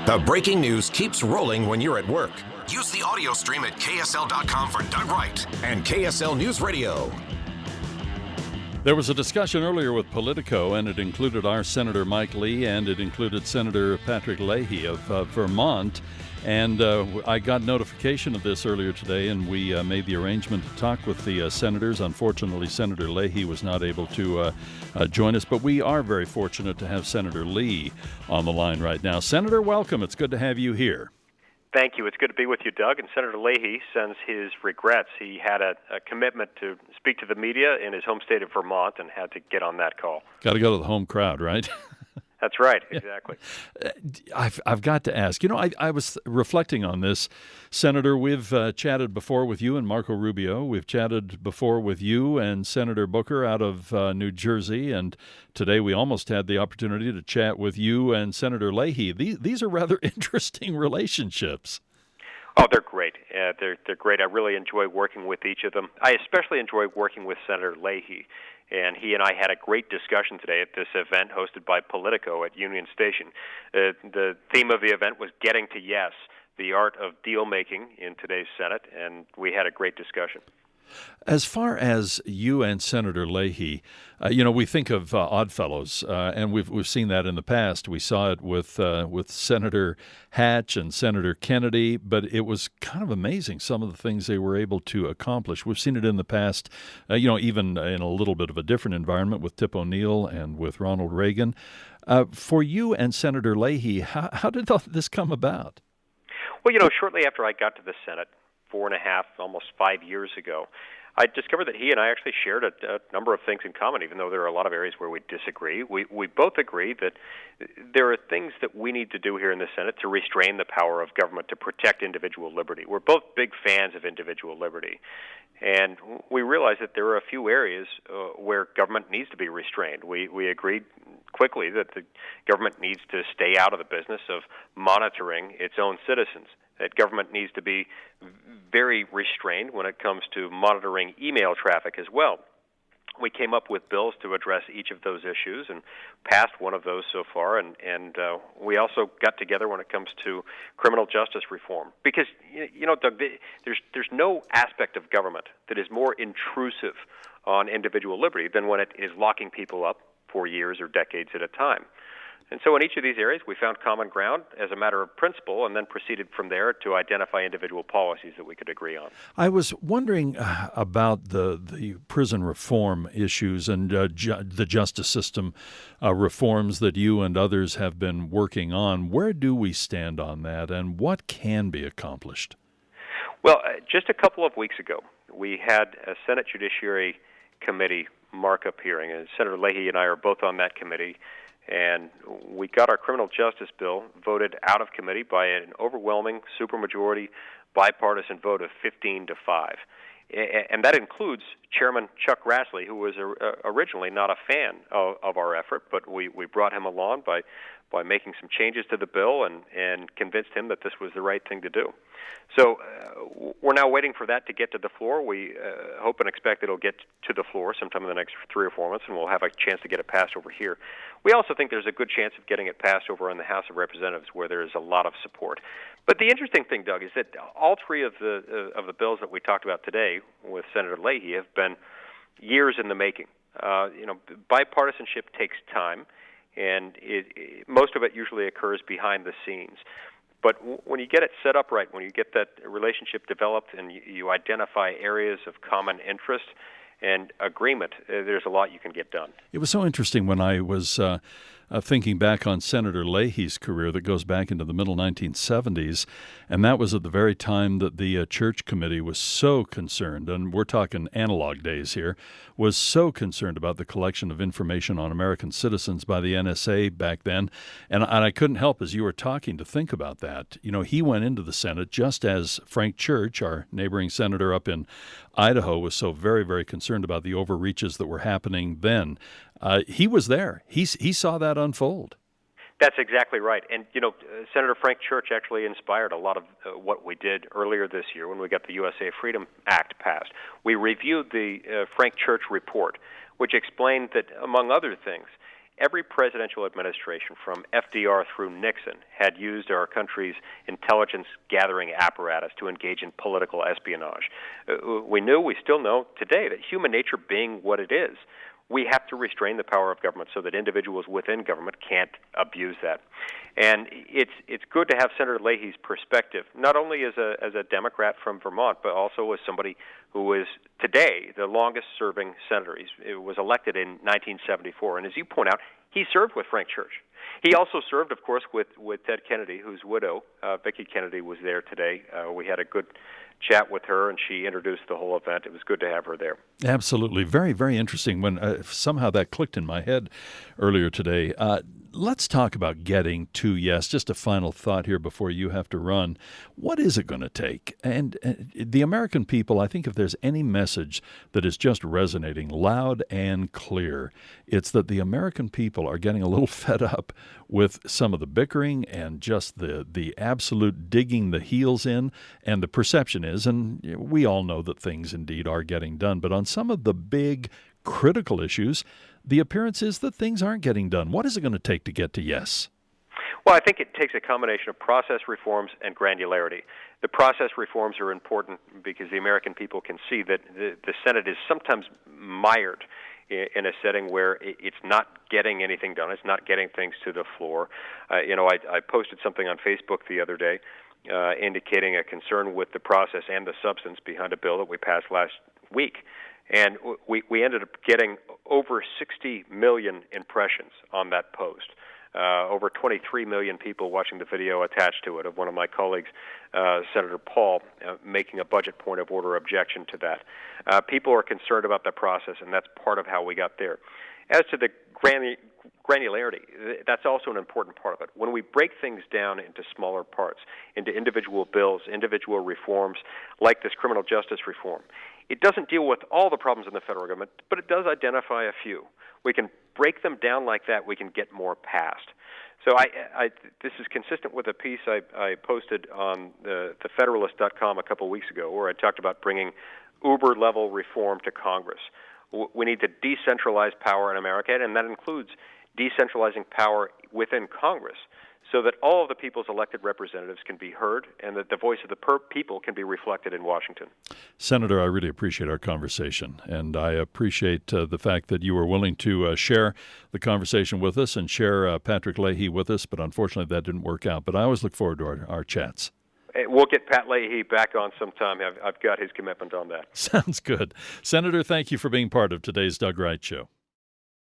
The breaking news keeps rolling when you're at work. Use the audio stream at KSL.com for Doug Wright and KSL News Radio. There was a discussion earlier with Politico, and it included our Senator Mike Lee, and it included Senator Patrick Leahy of Vermont. And I got notification of this earlier today, and we made the arrangement to talk with the senators. Unfortunately, Senator Leahy was not able to join us, but we are very fortunate to have Senator Lee on the line right now. Senator, welcome. It's good to have you here. Thank you. It's good to be with you, Doug. And Senator Leahy sends his regrets. He had a commitment to speak to the media in his home state of Vermont and had to get on that call. Got to go to the home crowd, right? That's right, exactly. I've got to ask, I was reflecting on this. Senator, we've chatted before with you and Marco Rubio. We've chatted before with you and Senator Booker out of New Jersey. And today we almost had the opportunity to chat with you and Senator Leahy. These are rather interesting relationships. Oh, they're great. They're great. I really enjoy working with each of them. I especially enjoy working with Senator Leahy. And he and I had a great discussion today at this event hosted by Politico at Union Station. The theme of the event was Getting to Yes, the art of deal-making in today's Senate, and we had a great discussion. As far as you and Senator Leahy, we think of Oddfellows, and we've seen that in the past. We saw it with Senator Hatch and Senator Kennedy, but it was kind of amazing some of the things they were able to accomplish. We've seen it in the past, even in a little bit of a different environment with Tip O'Neill and with Ronald Reagan. For you and Senator Leahy, how did this come about? Well, shortly after I got to the Senate, 4.5, almost 5 years ago, I discovered that he and I actually shared a number of things in common, even though there are a lot of areas where we disagree. We both agree that there are things that we need to do here in the Senate to restrain the power of government to protect individual liberty. We're both big fans of individual liberty. And we realize that there are a few areas where government needs to be restrained. We agreed quickly that the government needs to stay out of the business of monitoring its own citizens, that government needs to be very restrained when it comes to monitoring email traffic as well. We came up with bills to address each of those issues and passed one of those so far, and we also got together when it comes to criminal justice reform. Because, Doug, there's no aspect of government that is more intrusive on individual liberty than when it is locking people up for years or decades at a time. And so in each of these areas, we found common ground as a matter of principle and then proceeded from there to identify individual policies that we could agree on. I was wondering about the prison reform issues and the justice system reforms that you and others have been working on. Where do we stand on that, and what can be accomplished? Well, just a couple of weeks ago, we had a Senate Judiciary Committee markup hearing, and Senator Leahy and I are both on that committee. And we got our criminal justice bill voted out of committee by an overwhelming supermajority bipartisan vote of 15-5. And that includes Chairman Chuck Grassley, who was originally not a fan of our effort, but we brought him along by making some changes to the bill and convinced him that this was the right thing to do. So we're now waiting for that to get to the floor. We hope and expect it'll get to the floor sometime in the next 3 or 4 months, and we'll have a chance to get it passed over here. We also think there's a good chance of getting it passed over in the House of Representatives, where there is a lot of support. But the interesting thing, Doug, is that all three of the bills that we talked about today with Senator Leahy have been years in the making. Bipartisanship takes time, and most of it usually occurs behind the scenes. But when you get it set up right, when you get that relationship developed and you identify areas of common interest and agreement, there's a lot you can get done. It was so interesting when I was thinking back on Senator Leahy's career that goes back into the middle 1970s, and that was at the very time that the Church Committee was so concerned, and we're talking analog days here, was so concerned about the collection of information on American citizens by the NSA back then. And I couldn't help, as you were talking, to think about that. He went into the Senate just as Frank Church, our neighboring senator up in Idaho, was so very, very concerned about the overreaches that were happening then. He was there. He saw that unfold. That's exactly right. And, Senator Frank Church actually inspired a lot of what we did earlier this year when we got the USA Freedom Act passed. We reviewed the Frank Church report, which explained that, among other things, every presidential administration from FDR through Nixon had used our country's intelligence gathering apparatus to engage in political espionage. We still know today that human nature being what it is, we have to restrain the power of government so that individuals within government can't abuse that. And it's good to have Senator Leahy's perspective, not only as a Democrat from Vermont, but also as somebody who is today the longest-serving senator. He was elected in 1974, and as you point out, he served with Frank Church. He also served, of course, with Ted Kennedy, whose widow, Vicki Kennedy, was there today. We had a good chat with her, and she introduced the whole event. It was good to have her there. Absolutely. Very, very interesting. When somehow that clicked in my head earlier today. Let's talk about getting to yes. Just a final thought here before you have to run. What is it going to take? And the American people, I think if there's any message that is just resonating loud and clear, it's that the American people are getting a little fed up with some of the bickering and just the absolute digging the heels in. And the perception is, and we all know that things indeed are getting done, but on some of the big critical issues, the appearance is that things aren't getting done. What is it going to take to get to yes? Well, I think it takes a combination of process reforms and granularity. The process reforms are important because the American people can see that the Senate is sometimes mired in a setting where it's not getting anything done. It's not getting things to the floor. I posted something on Facebook the other day indicating a concern with the process and the substance behind a bill that we passed last week. And we ended up getting over 60 million impressions on that post. Over 23 million people watching the video attached to it of one of my colleagues, Senator Paul, making a budget point of order objection to that. People are concerned about the process, and that's part of how we got there. As to the granularity, that's also an important part of it. When we break things down into smaller parts, into individual bills, individual reforms, like this criminal justice reform, it doesn't deal with all the problems in the federal government, but it does identify a few. We can break them down like that, we can get more passed. So this is consistent with a piece I posted on the Federalist.com a couple weeks ago, where I talked about bringing Uber-level reform to Congress. We need to decentralize power in America, and that includes decentralizing power within Congress so that all of the people's elected representatives can be heard and that the voice of the people can be reflected in Washington. Senator, I really appreciate our conversation, and I appreciate the fact that you were willing to share the conversation with us and share Patrick Leahy with us, but unfortunately that didn't work out. But I always look forward to our chats. We'll get Pat Leahy back on sometime. I've got his commitment on that. Sounds good. Senator, thank you for being part of today's Doug Wright Show.